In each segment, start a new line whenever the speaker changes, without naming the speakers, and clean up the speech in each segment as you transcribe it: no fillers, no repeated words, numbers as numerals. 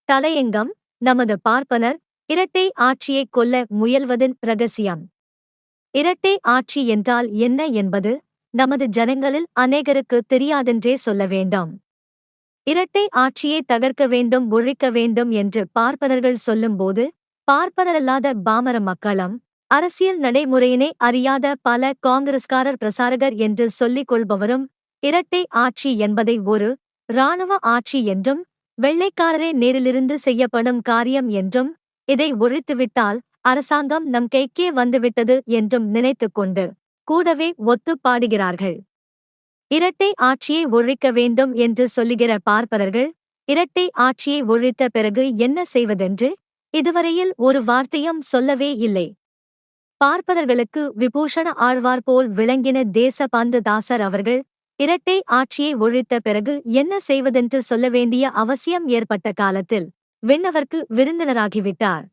தலையங்கம்: நமது பார்ப்பனர் இரட்டை ஆட்சியைக் கொல்ல முயல்வதன் இரகசியம். இரட்டை ஆட்சி என்றால் என்ன என்பது நமது ஜனங்களில் அநேகருக்கு தெரியாதென்றே சொல்ல வேண்டாம். இரட்டை ஆட்சியை தகர்க்க வேண்டும், ஒழிக்க வேண்டும் என்று பார்ப்பனர்கள் சொல்லும்போது, பார்ப்பனரல்லாத பாமர மக்களும், அரசியல் நடைமுறையினை அறியாத பல காங்கிரஸ்காரர் பிரசாரகர் என்று சொல்லிக் கொள்பவரும் இரட்டை ஆட்சி என்பதை ஒரு இராணுவ ஆட்சி என்றும், வெள்ளைக்காரரே நேரிலிருந்து செய்யப்படும் காரியம் என்றும், இதை ஒழித்துவிட்டால் அரசாங்கம் நம் கைக்கே வந்துவிட்டது என்றும் நினைத்துக்கொண்டு கூடவே ஒத்துப் பாடுகிறார்கள். இரட்டை ஆட்சியை ஒழிக்க வேண்டும் என்று சொல்லுகிற பார்ப்பனர்கள், இரட்டை ஆட்சியை ஒழித்த பிறகு என்ன செய்வதென்று இதுவரையில் ஒரு வார்த்தையும் சொல்லவே இல்லை. பார்ப்பனர்களுக்கு விபூஷண ஆழ்வார் போல் விளங்கின தேசபந்து தாசர் அவர்கள், இரட்டை ஆட்சியை ஒழித்த பிறகு என்ன செய்வதென்று சொல்ல வேண்டிய அவசியம் ஏற்பட்ட காலத்தில் விண்ணவர்க்கு விருந்தினராகிவிட்டார்.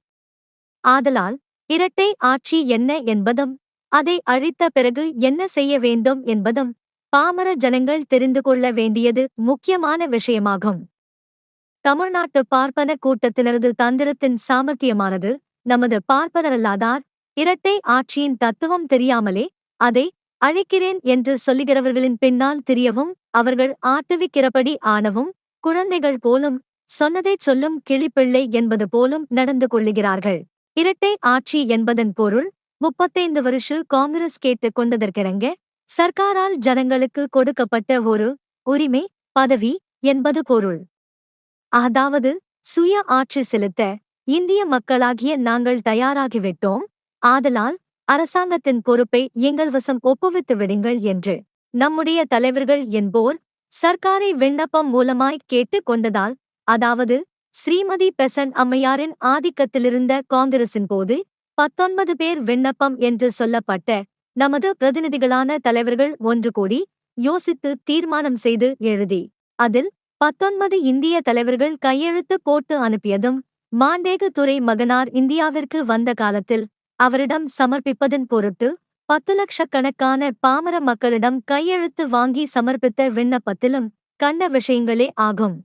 ஆதலால் இரட்டை ஆட்சி என்ன என்பதும், அதை அழித்த பிறகு என்ன செய்ய வேண்டும் என்பதும் பாமர ஜனங்கள் தெரிந்து கொள்ள வேண்டியது முக்கியமான விஷயமாகும். தமிழ்நாட்டு பார்ப்பன கூட்டத்தினரது தந்திரத்தின் சாமர்த்தியமானது நமது பார்ப்பனரல்லாதார் இரட்டை ஆட்சியின் தத்துவம் தெரியாமலே அதை அழிக்கிறேன் என்று சொல்லுகிறவர்களின் பின்னால் திரியவும், அவர்கள் ஆட்டுவிக்கிறபடி ஆனவும், குழந்தைகள் போலும் சொன்னதைச் சொல்லும் கிளிப்பிள்ளை என்பது போலும் நடந்து கொள்ளுகிறார்கள். இரட்டை ஆட்சி என்பதன் பொருள் 35 வருஷ காங்கிரஸ் கேட்டுக் கொண்டதற்கிணங்க சர்க்காரால் ஜனங்களுக்கு கொடுக்கப்பட்ட ஒரு உரிமை, பதவி என்பது பொருள். அதாவது சுய ஆட்சி செலுத்த இந்திய மக்களாகிய நாங்கள் தயாராகிவிட்டோம், ஆதலால் அரசாங்கத்தின் பொறுப்பை எங்கள் வசம் ஒப்புவித்து விடுங்கள் என்று நம்முடைய தலைவர்கள் என்போர் சர்க்காரை விண்ணப்பம் மூலமாய் கேட்டுக் கொண்டதால், அதாவது ஸ்ரீமதி பெசன்ட் அம்மையாரின் ஆதிக்கத்திலிருந்த காங்கிரசின் போது 19 பேர் விண்ணப்பம் என்று சொல்லப்பட்ட நமது பிரதிநிதிகளான தலைவர்கள் ஒன்று கூடி யோசித்து தீர்மானம் செய்து எழுதி அதில் 19 இந்திய தலைவர்கள் கையெழுத்து போட்டு அனுப்பியதும், மாண்டேகு துரை மகனார் இந்தியாவிற்கு வந்த காலத்தில் அவரிடம் சமர்ப்பிப்பதன் பொருட்டு 10 லட்சக்கணக்கான பாமர மக்களிடம் கையெழுத்து வாங்கி சமர்ப்பித்த விண்ணப்பத்திலும் கண்ட விஷயங்களே ஆகும்.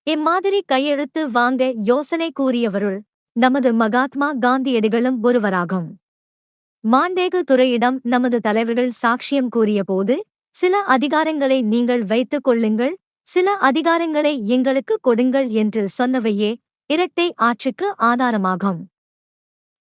இம்மாதிரி கையெழுத்து வாங்க யோசனை கூறியவருள் நமது மகாத்மா காந்தியடிகளும் ஒருவராகும். மாண்டேகு துரையிடம் நமது தலைவர்கள் சாட்சியம் கூறியபோது, சில அதிகாரங்களை நீங்கள் வைத்துக் கொள்ளுங்கள், சில அதிகாரங்களை எங்களுக்கு கொடுங்கள் என்று சொன்னவையே இரட்டை ஆட்சிக்கு ஆதாரமாகும்.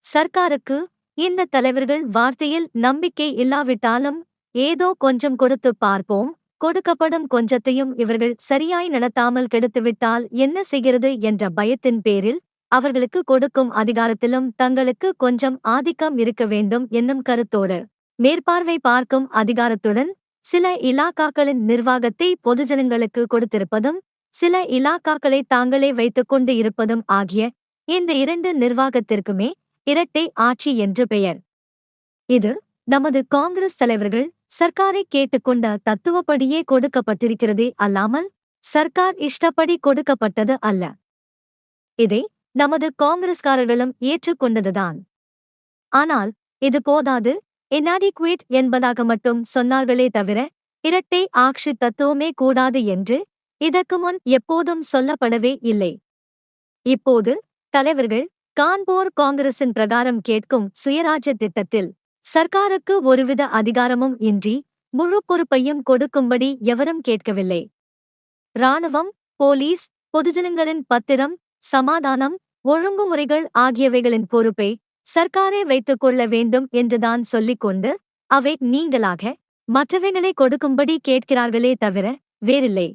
சர்க்காருக்கு இந்த தலைவர்கள் வார்த்தையில் நம்பிக்கை இல்லாவிட்டாலும், ஏதோ கொஞ்சம் கொடுத்து பார்ப்போம், கொடுக்கப்படும் கொஞ்சத்தையும் இவர்கள் சரியாய் நடத்தாமல் கெடுத்துவிட்டால் என்ன செய்கிறது என்ற பயத்தின் பேரில் அவர்களுக்கு கொடுக்கும் அதிகாரத்திலும் தங்களுக்கு கொஞ்சம் ஆதிக்கம் இருக்க வேண்டும் என்னும் கருத்தோடு மேற்பார்வை பார்க்கும் அதிகாரத்துடன் சில இலாக்காக்களின் நிர்வாகத்தை பொதுஜனங்களுக்கு கொடுத்திருப்பதும், சில இலாக்காக்களை தாங்களே வைத்துக்கொண்டு இருப்பதும் ஆகிய இந்த 2 நிர்வாகத்திற்குமே இரட்டை ஆட்சி என்று பெயர். இது நமது காங்கிரஸ் தலைவர்கள் சர்க்காரை கேட்டுக்கொண்ட தத்துவப்படியே கொடுக்கப்பட்டிருக்கிறதே அல்லாமல் சர்க்கார் இஷ்டப்படி கொடுக்கப்பட்டது அல்ல. இதை நமது காங்கிரஸ்காரர்களும் ஏற்றுக்கொண்டதுதான். ஆனால் இது போதாது, inadequate என்பதாக மட்டும் சொன்னார்களே தவிர, இரட்டை ஆட்சி தத்துவமே கூடாது என்று இதற்கு முன் எப்போதும் சொல்லப்படவே இல்லை. இப்போது தலைவர்கள் கான்போர் காங்கிரசின் பிரகாரம் கேட்கும் சுயராஜ்ய திட்டத்தில் சர்க்காருக்கு ஒருவித அதிகாரமும் இன்றி முழு பொறுப்பையும் கொடுக்கும்படி எவரும் கேட்கவில்லை. இராணுவம், போலீஸ், பொதுஜனங்களின் பத்திரம், சமாதானம், ஒழுங்குமுறைகள் ஆகியவைகளின் பொறுப்பை சர்க்காரே வைத்துக் கொள்ள வேண்டும் என்றுதான் சொல்லிக்கொண்டு அவை நீங்களாக மற்றவைகளை கொடுக்கும்படி கேட்கிறார்களே தவிர வேறில்லை.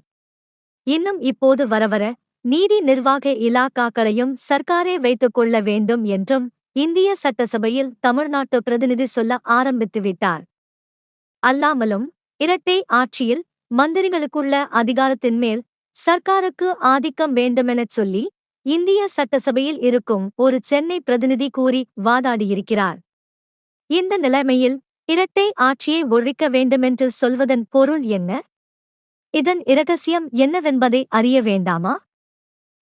இன்னும் இப்போது வரவர நீதி நிர்வாக இலாக்காக்களையும் சர்க்காரே வைத்துக் கொள்ள வேண்டும் என்றும் இந்திய சட்டசபையில் தமிழ்நாட்டு பிரதிநிதி சொல்ல ஆரம்பித்துவிட்டார். அல்லாமலும் இரட்டை ஆட்சியில் மந்திரிகளுக்குள்ள அதிகாரத்தின் மேல் சர்க்காருக்கு ஆதிக்கம் வேண்டுமெனச் சொல்லி இந்திய சட்டசபையில் இருக்கும் ஒரு சென்னை பிரதிநிதி கூறி வாதாடியிருக்கிறார். இந்த நிலைமையில் இரட்டை ஆட்சியை ஒழிக்க வேண்டுமென்று சொல்வதன் பொருள் என்ன? இதன் இரகசியம் என்னவென்பதை அறிய வேண்டாமா?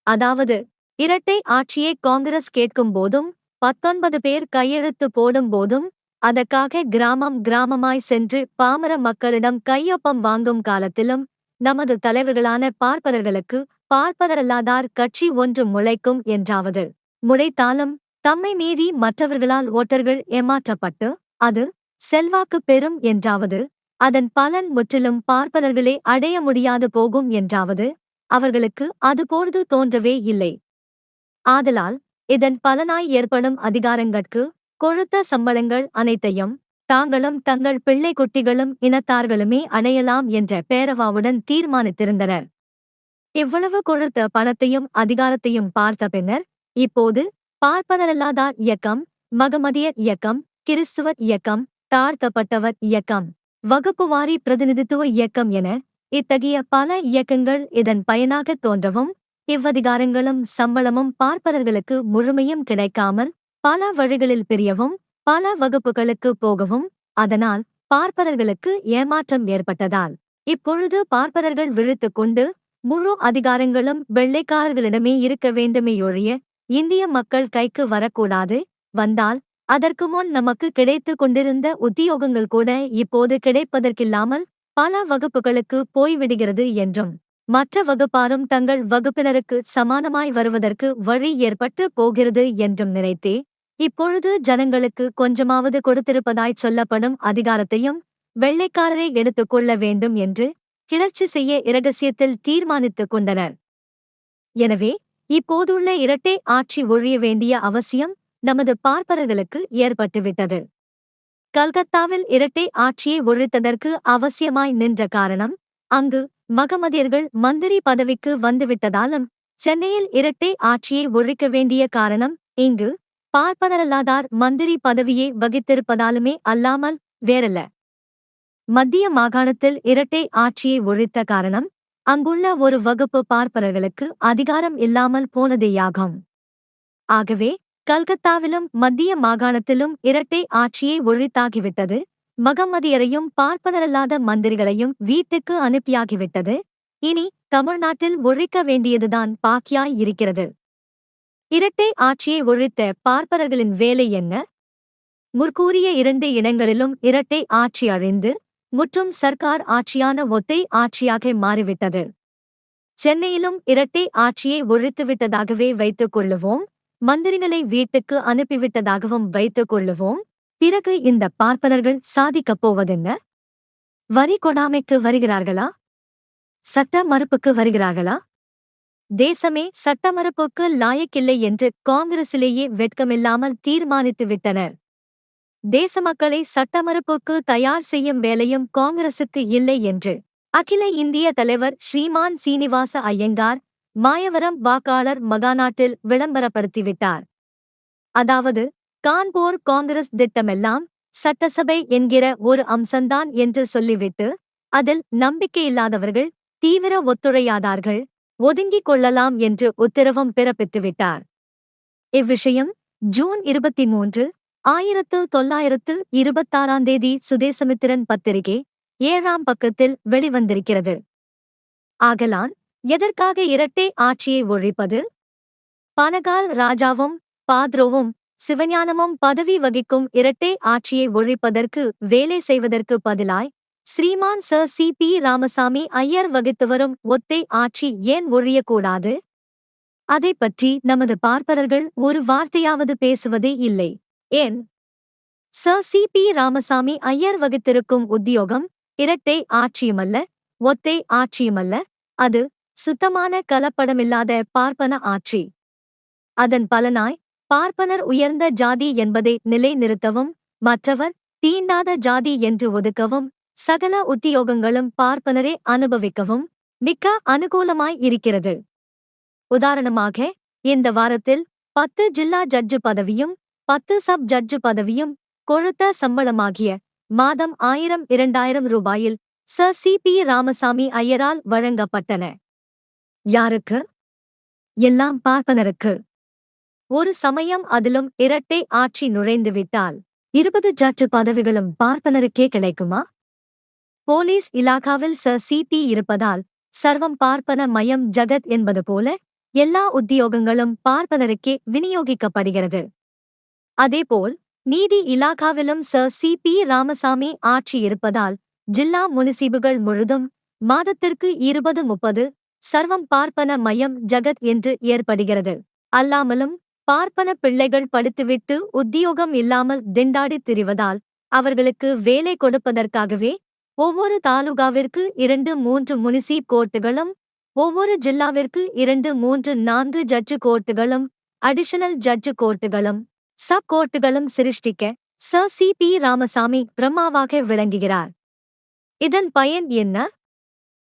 அதாவது இரட்டை ஆட்சியை காங்கிரஸ் கேட்கும் போதும் 19 பேர் கையெழுத்து போடும் போதும் அதற்காக கிராமம் கிராமமாய் சென்று பாமர மக்களிடம் கையொப்பம் வாங்கும் காலத்திலும் நமது தலைவர்களான பார்ப்பனர்களுக்கு பார்ப்பனரல்லாதார் கட்சி ஒன்று முளைக்கும் என்றாவது. முளைத்தாலும் தம்மை மீறி மற்றவர்களால் ஓட்டர்கள் ஏமாற்றப்பட்டு அது செல்வாக்கு பெறும் என்றாவது. அதன் பலன் முற்றிலும் பார்ப்பனர்களே அடைய முடியாது போகும் என்றாவது அவர்களுக்கு அதுபோது தோன்றவே இல்லை. ஆதலால் இதன் பலனாய் ஏற்படும் அதிகாரங்கட்கு கொழுத்த சம்பளங்கள் அனைத்தையும் தாங்களும் தங்கள் பிள்ளை குட்டிகளும் இனத்தார்களுமே அடையலாம் என்ற பேரவாவுடன் தீர்மானித்திருந்தனர். இவ்வளவு கொழுத்த பணத்தையும் அதிகாரத்தையும் பார்த்த பின்னர் இப்போது பார்ப்பனரல்லாதார் இயக்கம், மகமதியர் இயக்கம், கிறிஸ்துவர் இயக்கம், தாழ்த்தப்பட்டவர் இயக்கம், வகுப்புவாரி பிரதிநிதித்துவ இயக்கம் என இத்தகைய பல இயக்கங்கள் இதன் பயனாகத் தோன்றவும் இவ்வதிகாரங்களும் சம்பளமும் பார்ப்பனர்களுக்கு முழுமையும் கிடைக்காமல் பல வழிகளில் பிரியவும் பல வகுப்புகளுக்கு போகவும் அதனால் பார்ப்பனர்களுக்கு ஏமாற்றம் ஏற்பட்டதால் இப்பொழுது பார்ப்பனர்கள் விழித்துக் கொண்டு முழு அதிகாரங்களும் வெள்ளைக்காரர்களிடமே இருக்க வேண்டுமேயொழிய இந்திய மக்கள் கைக்கு வரக்கூடாது, வந்தால் அதற்கு முன் நமக்கு கிடைத்து கொண்டிருந்த உத்தியோகங்கள் கூட இப்போது கிடைப்பதற்கில்லாமல் பல வகுப்புகளுக்கு போய்விடுகிறது என்றும் மற்ற வகுப்பாரும் தங்கள் வகுப்பினருக்கு சமானமாய் வருவதற்கு வழி ஏற்பட்டு போகிறது என்றும் நினைத்தே இப்பொழுது ஜனங்களுக்கு கொஞ்சமாவது கொடுத்திருப்பதாய்ச் சொல்லப்படும் அதிகாரத்தையும் வெள்ளைக்காரரை எடுத்துக்கொள்ள வேண்டும் என்று கிளர்ச்சி செய்ய இரகசியத்தில் தீர்மானித்துக் கொண்டனர். எனவே இப்போதுள்ள இரட்டை ஆட்சி ஒழிய வேண்டிய அவசியம் நமது பார்ப்பனர்களுக்கு ஏற்பட்டுவிட்டது. கல்கத்தாவில் இரட்டை ஆட்சியை ஒழித்ததற்கு அவசியமாய் நின்ற காரணம் அங்கு மகமதியர்கள் மந்திரி பதவிக்கு வந்துவிட்டதாலும் சென்னையில் இரட்டை ஆட்சியை ஒழிக்க வேண்டிய காரணம் இங்கு பார்ப்பனரல்லாதார் மந்திரி பதவியை வகித்திருப்பதாலுமே அல்லாமல் வேறல்ல. மத்திய மாகாணத்தில் இரட்டை ஆட்சியை ஒழித்த காரணம் அங்குள்ள ஒரு வகுப்பு பார்ப்பனர்களுக்கு அதிகாரம் இல்லாமல் போனதேயாகும். ஆகவே கல்கத்தாவிலும் மத்திய மாகாணத்திலும் இரட்டை ஆட்சியை ஒழித்தாகிவிட்டது. மகமதியரையும் பார்ப்பனரல்லாத மந்திரிகளையும் வீட்டுக்கு அனுப்பியாகிவிட்டது. இனி தமிழ்நாட்டில் ஒழிக்க வேண்டியதுதான் பாக்கியாய் இருக்கிறது. இரட்டை ஆட்சியை ஒழித்த பார்ப்பனர்களின் வேலை என்ன? முற்கூறிய 2 இடங்களிலும் இரட்டை ஆட்சி அழிந்து முற்றும் சர்க்கார் ஆட்சியான ஒத்தை ஆட்சியாக மாறிவிட்டது. சென்னையிலும் இரட்டை ஆட்சியை ஒழித்துவிட்டதாகவே வைத்துக் கொள்ளுவோம், மந்திரிகளை வீட்டுக்கு அனுப்பிவிட்டதாகவும் வைத்துக் கொள்ளுவோம். பிறகு இந்த பார்ப்பனர்கள் சாதிக்கப் போவதென்ன? வரி கொடாமைக்கு வருகிறார்களா? சட்ட மறுப்புக்கு வருகிறார்களா? தேசமே சட்ட மறுப்புக்கு லாயக்கில்லை என்று காங்கிரசிலேயே வெட்கமில்லாமல் தீர்மானித்து விட்டனர். தேச மக்களை சட்ட மறுப்புக்கு தயார் செய்யும் வேலையும் காங்கிரசுக்கு இல்லை என்று அகில இந்திய தலைவர் ஸ்ரீமான் சீனிவாச ஐயங்கார் மாயவரம் வாக்காளர் மகாநாட்டில் விளம்பரப்படுத்திவிட்டார். அதாவது கான்பூர் காங்கிரஸ் திட்டமெல்லாம் சட்டசபை என்கிற ஒரு அம்சந்தான் என்று சொல்லிவிட்டு அதில் நம்பிக்கையில்லாதவர்கள், தீவிர ஒத்துழையாதார்கள் ஒதுங்கிக் கொள்ளலாம் என்று உத்தரவும் பிறப்பித்துவிட்டார். இவ்விஷயம் ஜூன் 23, 1926 சுதேசமித்திரன் பத்திரிகை 7ஆம் பக்கத்தில் வெளிவந்திருக்கிறது. ஆகலான் எதற்காக இரட்டை ஆட்சியை ஒழிப்பது? பனகால் ராஜாவும் பாத்ரோவும் சிவஞானமும் பதவி வகிக்கும் இரட்டை ஆட்சியை ஒழிப்பதற்கு வேலை செய்வதற்கு பதிலாய் ஸ்ரீமான் சர் சி.பி. ராமசாமி ஐயர் வகித்து வரும் ஒத்தை ஆட்சி ஏன் ஒழியக்கூடாது? அதைப் பற்றி நமது பார்ப்பனர்கள் ஒரு வார்த்தையாவது பேசுவதே இல்லை. ஏன்? Sir C P. ராமசாமி ஐயர் வகித்திருக்கும் உத்தியோகம் இரட்டை ஆட்சியுமல்ல, ஒத்தை ஆட்சியுமல்ல, அது சுத்தமான கலப்படமில்லாத பார்ப்பன ஆட்சி. அதன் பலனாய் பார்ப்பனர் உயர்ந்த ஜாதி என்பதை நிலைநிறுத்தவும் மற்றவர் தீண்டாத ஜாதி என்று ஒதுக்கவும் சகல உத்தியோகங்களும் பார்ப்பனரே அனுபவிக்கவும் மிக்க அனுகூலமாய் இருக்கிறது. உதாரணமாக இந்த வாரத்தில் 10 ஜில்லா ஜட்ஜு பதவியும் 10 சப் ஜட்ஜு பதவியும் கொழுத்த சம்பளமாகிய மாதம் 1000-2000 ரூபாயில் சர் சி.பி. ராமசாமி ஐயரால் வழங்கப்பட்டன. யாருக்கு? எல்லாம் பார்ப்பனருக்கு. ஒரு சமயம் அதிலும் இரட்டை ஆட்சி நுழைந்துவிட்டால் 20 ஜட்ஜு பதவிகளும் பார்ப்பனருக்கே கிடைக்குமா? போலீஸ் இலாகாவில் சர் சி.பி. இருப்பதால் சர்வம் பார்ப்பன மயம் ஜகத் என்பது போல எல்லா உத்தியோகங்களும் பார்ப்பனருக்கே விநியோகிக்கப்படுகிறது. அதேபோல் நீதி இலாகாவிலும் சர் சி.பி. ராமசாமி ஆட்சி இருப்பதால் ஜில்லா முனிசிபுகள் முழுதும் மாதத்திற்கு 20-30 சர்வம் பார்ப்பன மயம் ஜகத் என்று ஏற்படுகிறது. அல்லாமலும் பார்ப்பன பிள்ளைகள் படித்துவிட்டு உத்தியோகம் இல்லாமல் திண்டாடித் திரிவதால் அவர்களுக்கு வேலை கொடுப்பதற்காகவே ஒவ்வொரு தாலுகாவிற்கு 2-3 முனிசிப் கோர்ட்டுகளும், ஒவ்வொரு ஜில்லாவிற்கு 2-3-4 ஜட்ஜு கோர்ட்டுகளும், அடிஷனல் ஜட்ஜு கோர்ட்டுகளும், சப் கோர்ட்டுகளும் சிருஷ்டிக்க சி. பி. ராமசாமி பிரம்மாவாக விளங்குகிறார். இதன் பயன் என்ன?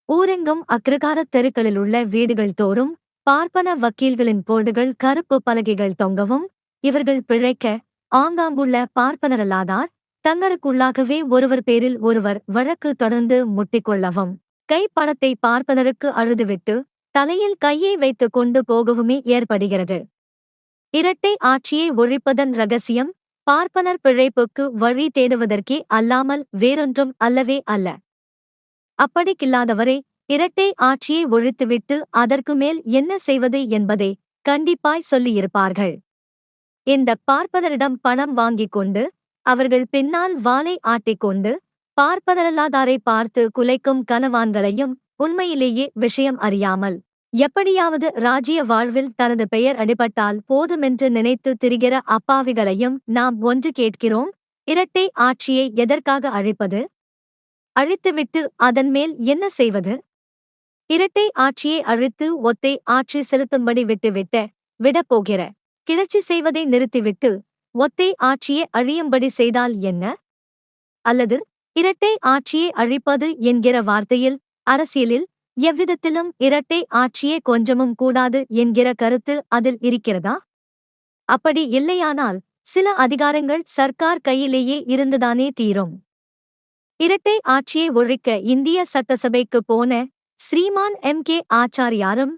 ஊரெங்கும் அக்கிரகாரத் தெருக்களிலுள்ள வீடுகள் தோறும் பார்ப்பன வக்கீல்களின் போர்டுகள் கருப்பு பலகைகள் தொங்கவும், இவர்கள் பிழைக்க ஆங்காங்குள்ள பார்ப்பனரல்லாதார் தங்களுக்குள்ளாகவே ஒருவர் பேரில் ஒருவர் வழக்கு தொடர்ந்து முட்டிக்கொள்ளவும், கைப்பணத்தை பார்ப்பனருக்கு அழுதுவிட்டு தலையில் கையை வைத்துக் கொண்டு போகவுமே ஏற்படுகிறது. இரட்டை ஆட்சியை ஒழிப்பதன் ரகசியம் பார்ப்பனர் பிழைப்புக்கு வழி தேடுவதற்கே அல்லாமல் வேறொன்றும் அல்லவே அல்ல. அப்படிக்கில்லாதவரே இரட்டை ஆட்சியை ஒழித்துவிட்டு அதற்கு மேல் என்ன செய்வது என்பதை கண்டிப்பாய் சொல்லியிருப்பார்கள். இந்த பார்ப்பனரிடம் பணம் வாங்கிக் கொண்டு அவர்கள் பின்னால் வாளை ஆட்டிக்கொண்டு பார்ப்பனரல்லாதாரை பார்த்து குலைக்கும் கனவான்களையும், உண்மையிலேயே விஷயம் அறியாமல் எப்படியாவது ராஜ்ய வாழ்வில் தனது பெயர் அடிபட்டால் போதுமென்று நினைத்து திரிகிற அப்பாவிகளையும் நாம் ஒன்று கேட்கிறோம். இரட்டை ஆட்சியை எதற்காக அழிப்பது? அழித்துவிட்டு அதன் மேல் என்ன செய்வது? இரட்டை ஆட்சியை அழித்து ஒத்தை ஆட்சி செலுத்தும்படி விடப்போகிற கிளர்ச்சி செய்வதை நிறுத்திவிட்டு ஒத்தை ஆட்சியை அழியும்படி செய்தால் என்ன? அல்லது இரட்டை ஆட்சியை அழிப்பது என்கிற வார்த்தையில் அரசியலில் எவ்விதத்திலும் இரட்டை ஆட்சியே கொஞ்சமும் கூடாது என்கிற கருத்து அதில் இருக்கிறதா? அப்படி இல்லையானால் சில அதிகாரங்கள் சர்க்கார் கையிலேயே இருந்துதானே தீரும். இரட்டை ஆட்சியை ஒழிக்க இந்திய சட்டசபைக்கு போன ஸ்ரீமான் M.K. ஆச்சாரியாரும்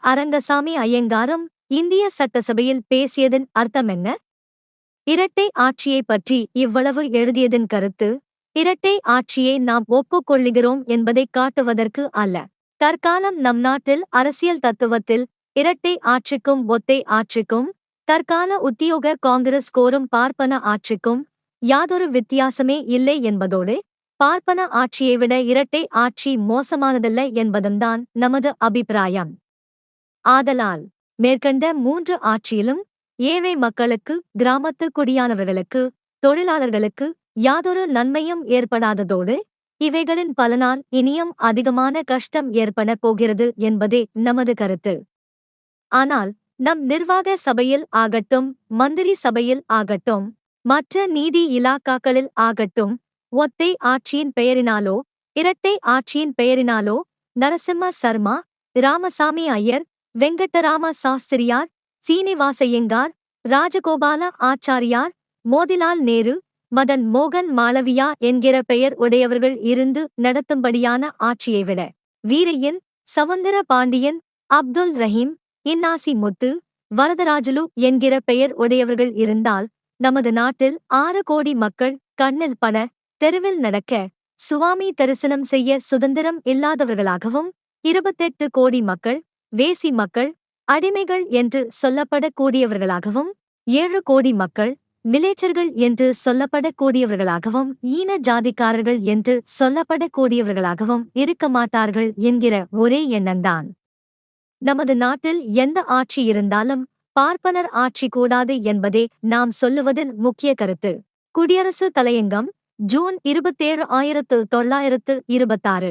அரங்கசாமி ஐயங்காரும் இந்திய சட்டசபையில் பேசியதன் அர்த்தமென்ன? இரட்டை ஆட்சியை பற்றி இவ்வளவு எழுதியதன் கருத்து, இரட்டை ஆட்சியை நாம் ஒப்புக்கொள்ளுகிறோம் என்பதைக் காட்டுவதற்கு அல்ல. தற்காலம் நம் நாட்டில் அரசியல் தத்துவத்தில் இரட்டை ஆட்சிக்கும் ஒத்தை ஆட்சிக்கும், தற்கால உத்தியோக காங்கிரஸ் கோரும் பார்ப்பன ஆட்சிக்கும் யாதொரு வித்தியாசமே இல்லை என்பதோடு, பார்ப்பன ஆட்சியை விட இரட்டை ஆட்சி மோசமானதல்ல என்பதும்தான் நமது அபிப்பிராயம். ஆதலால் மேற்கண்ட 3 ஆட்சியிலும் ஏழை மக்களுக்கு, கிராமத்து குடியானவர்களுக்கு, தொழிலாளர்களுக்கு யாதொரு நன்மையும் ஏற்படாததோடு இவைகளின் பலனால் இனியும் அதிகமான கஷ்டம் ஏற்பட போகிறது என்பதே நமது கருத்து. ஆனால் நம் நிர்வாக சபையில் ஆகட்டும், மந்திரி சபையில் ஆகட்டும், மற்ற நீதி இலாக்காக்களில் ஆகட்டும், ஒத்தை ஆட்சியின் பெயரினாலோ இரட்டை ஆட்சியின் பெயரினாலோ நரசிம்ம சர்மா, ராமசாமி ஐயர், வெங்கட்டராம சாஸ்திரியார், சீனிவாசையங்கார், ராஜகோபால ஆச்சாரியார், மோதிலால் நேரு, மதன் மோகன் மாளவியா என்கிற பெயர் உடையவர்கள் இருந்து நடத்தும்படியான ஆட்சியை விட வீரையன், சவுந்தர பாண்டியன், அப்துல் ரஹீம், இன்னாசி முத்து, வரதராஜலு என்கிற பெயர் உடையவர்கள் இருந்தால் நமது நாட்டில் 6 கோடி மக்கள் கண்ணில் பட, தெருவில் நடக்க, சுவாமி தரிசனம் செய்ய சுதந்திரம் இல்லாதவர்களாகவும், 28 கோடி மக்கள் வேசி மக்கள், அடிமைகள் என்று சொல்லப்படக்கூடியவர்களாகவும், 7 கோடி மக்கள் மிலேச்சர்கள் என்று சொல்லப்படக்கூடியவர்களாகவும், ஈன ஜாதிக்காரர்கள் என்று சொல்லப்படக்கூடியவர்களாகவும் இருக்க மாட்டார்கள் என்கிற ஒரே எண்ணம்தான். நமது நாட்டில் எந்த ஆட்சி இருந்தாலும் பார்ப்பனர் ஆட்சி கூடாது என்பதே நாம் சொல்லுவதன் முக்கிய கருத்து. குடியரசு தலையங்கம், ஜூன் 27, 1926.